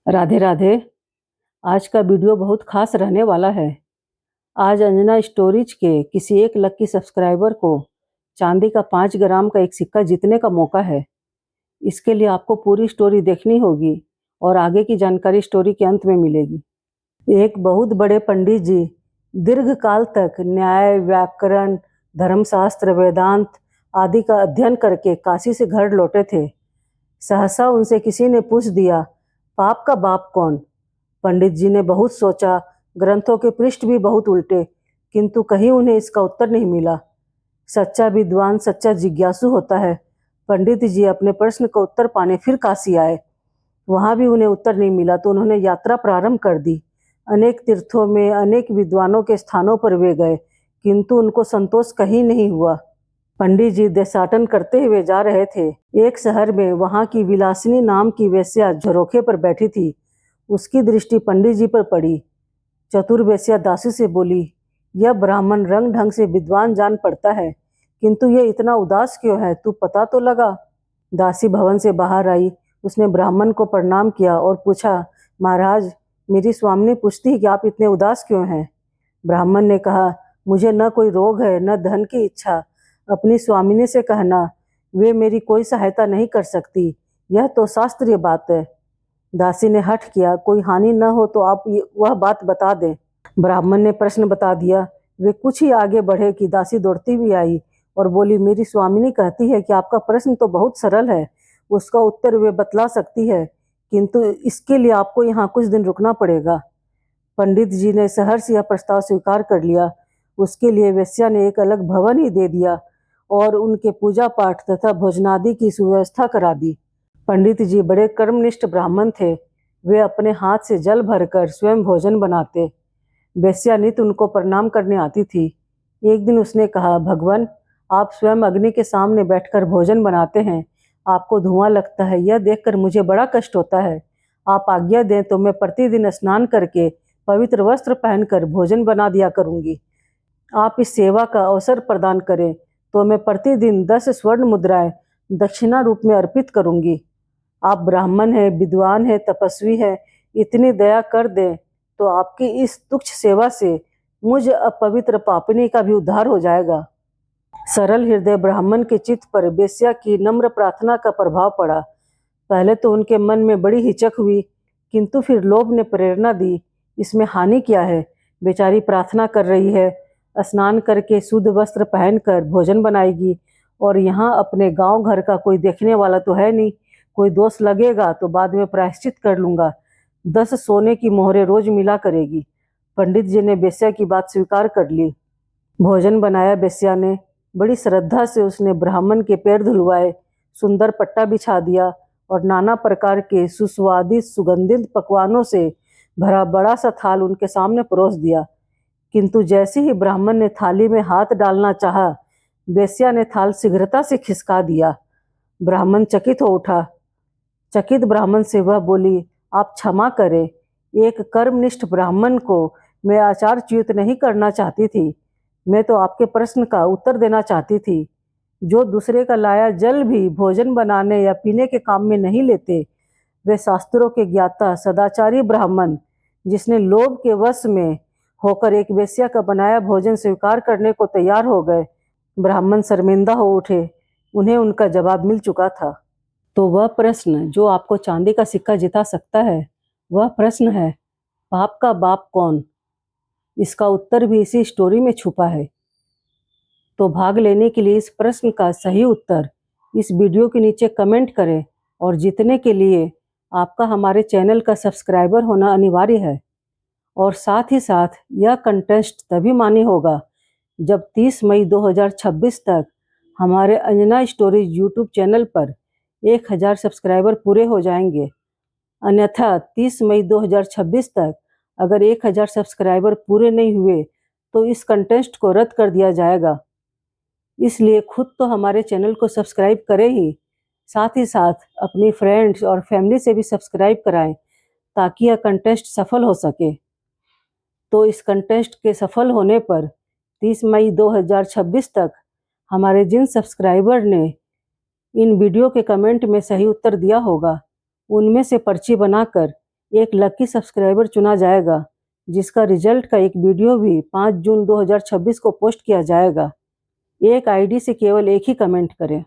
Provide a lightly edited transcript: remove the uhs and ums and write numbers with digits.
राधे राधे। आज का वीडियो बहुत खास रहने वाला है। आज अंजना स्टोरीज के किसी एक लकी सब्सक्राइबर को चांदी का 5 ग्राम का एक सिक्का जीतने का मौका है। इसके लिए आपको पूरी स्टोरी देखनी होगी और आगे की जानकारी स्टोरी के अंत में मिलेगी। एक बहुत बड़े पंडित जी दीर्घ काल तक न्याय, व्याकरण, धर्मशास्त्र, वेदांत आदि का अध्ययन करके काशी से घर लौटे थे। सहसा उनसे किसी ने पूछ दिया, पाप का बाप कौन? पंडित जी ने बहुत सोचा, ग्रंथों के पृष्ठ भी बहुत उल्टे, किंतु कहीं उन्हें इसका उत्तर नहीं मिला। सच्चा विद्वान सच्चा जिज्ञासु होता है। पंडित जी अपने प्रश्न का उत्तर पाने फिर काशी आए। वहां भी उन्हें उत्तर नहीं मिला तो उन्होंने यात्रा प्रारंभ कर दी। अनेक तीर्थों में अनेक विद्वानों के स्थानों पर वे गए, किंतु उनको संतोष कहीं नहीं हुआ। पंडित जी देशाटन करते हुए जा रहे थे। एक शहर में वहां की विलासिनी नाम की वेश्या झरोखे पर बैठी थी। उसकी दृष्टि पंडित जी पर पड़ी। चतुर वेश्या दासी से बोली, यह ब्राह्मण रंग ढंग से विद्वान जान पड़ता है, किंतु यह इतना उदास क्यों है? तू पता तो लगा। दासी भवन से बाहर आई। उसने ब्राह्मण को प्रणाम किया और पूछा, महाराज, मेरी स्वामिनी पूछती है कि आप इतने उदास क्यों हैं? ब्राह्मण ने कहा, मुझे न कोई रोग है न धन की इच्छा। अपनी स्वामिनी से कहना, वे मेरी कोई सहायता नहीं कर सकती। यह तो शास्त्रीय बात है। दासी ने हठ किया, कोई हानि न हो तो आप वह बात बता दें। ब्राह्मण ने प्रश्न बता दिया। वे कुछ ही आगे बढ़े कि दासी दौड़ती हुई आई और बोली, मेरी स्वामिनी कहती है कि आपका प्रश्न तो बहुत सरल है, उसका उत्तर वे बतला सकती है, किंतु इसके लिए आपको यहाँ कुछ दिन रुकना पड़ेगा। पंडित जी ने सहर्ष यह प्रस्ताव स्वीकार कर लिया। उसके लिए वेश्या ने एक अलग भवन ही दे दिया और उनके पूजा पाठ तथा भोजनादि की सुव्यवस्था करा दी। पंडित जी बड़े कर्मनिष्ठ ब्राह्मण थे। वे अपने हाथ से जल भरकर स्वयं भोजन बनाते। वेश्या नित उनको प्रणाम करने आती थी। एक दिन उसने कहा, भगवान, आप स्वयं अग्नि के सामने बैठकर भोजन बनाते हैं, आपको धुआं लगता है, यह देखकर मुझे बड़ा कष्ट होता है। आप आज्ञा दें तो मैं प्रतिदिन स्नान करके पवित्र वस्त्र पहनकर भोजन बना दिया करूंगी। आप इस सेवा का अवसर प्रदान करें तो मैं प्रतिदिन 10 स्वर्ण मुद्राएं दक्षिणा रूप में अर्पित करूंगी। आप ब्राह्मण हैं, विद्वान हैं, तपस्वी हैं, इतनी दया कर दें तो आपकी इस तुच्छ सेवा से मुझ अपवित्र पापिनी का भी उद्धार हो जाएगा। सरल हृदय ब्राह्मण के चित्त पर वेश्या की नम्र प्रार्थना का प्रभाव पड़ा। पहले तो उनके मन में बड़ी हिचक हुई, किंतु फिर लोभ ने प्रेरणा दी। इसमें हानि क्या है? बेचारी प्रार्थना कर रही है, स्नान करके शुद्ध वस्त्र पहनकर भोजन बनाएगी और यहाँ अपने गांव घर का कोई देखने वाला तो है नहीं। कोई दोष लगेगा तो बाद में प्रायश्चित कर लूंगा। 10 सोने की मोहरें रोज मिला करेगी। पंडित जी ने वेश्या की बात स्वीकार कर ली। भोजन बनाया वेश्या ने। बड़ी श्रद्धा से उसने ब्राह्मण के पैर धुलवाए, सुंदर पट्टा बिछा दिया और नाना प्रकार के सुस्वादिष्ट सुगंधित पकवानों से भरा बड़ा सा थाल उनके सामने परोस दिया। किंतु जैसे ही ब्राह्मण ने थाली में हाथ डालना चाहा, वेश्या ने थाल शीघ्रता से खिसका दिया। ब्राह्मण चकित हो उठा। चकित ब्राह्मण से वह बोली, आप क्षमा करें, एक कर्मनिष्ठ ब्राह्मण को मैं आचारच्युत नहीं करना चाहती थी। मैं तो आपके प्रश्न का उत्तर देना चाहती थी। जो दूसरे का लाया जल भी भोजन बनाने या पीने के काम में नहीं लेते, वे शास्त्रों के ज्ञाता सदाचारी ब्राह्मण जिसने लोभ के वश में होकर एक वेश्या का बनाया भोजन स्वीकार करने को तैयार हो गए। ब्राह्मण शर्मिंदा हो उठे। उन्हें उनका जवाब मिल चुका था। तो वह प्रश्न जो आपको चांदी का सिक्का जिता सकता है, वह प्रश्न है, पाप का बाप कौन? इसका उत्तर भी इसी स्टोरी में छुपा है। तो भाग लेने के लिए इस प्रश्न का सही उत्तर इस वीडियो के नीचे कमेंट करें और जीतने के लिए आपका हमारे चैनल का सब्सक्राइबर होना अनिवार्य है। और साथ ही साथ यह कंटेस्ट तभी मान्य होगा जब 30 मई 2026 तक हमारे अंजना स्टोरीज यूट्यूब चैनल पर 1000 सब्सक्राइबर पूरे हो जाएंगे। अन्यथा 30 मई 2026 तक अगर 1000 सब्सक्राइबर पूरे नहीं हुए तो इस कंटेस्ट को रद्द कर दिया जाएगा। इसलिए खुद तो हमारे चैनल को सब्सक्राइब करें ही, साथ ही साथ अपनी फ्रेंड्स और फैमिली से भी सब्सक्राइब कराएं ताकि यह कंटेस्ट सफल हो सके। तो इस कंटेस्ट के सफल होने पर 30 मई 2026 तक हमारे जिन सब्सक्राइबर ने इन वीडियो के कमेंट में सही उत्तर दिया होगा, उनमें से पर्ची बनाकर एक लकी सब्सक्राइबर चुना जाएगा, जिसका रिजल्ट का एक वीडियो भी 5 जून 2026 को पोस्ट किया जाएगा। एक आईडी से केवल एक ही कमेंट करें।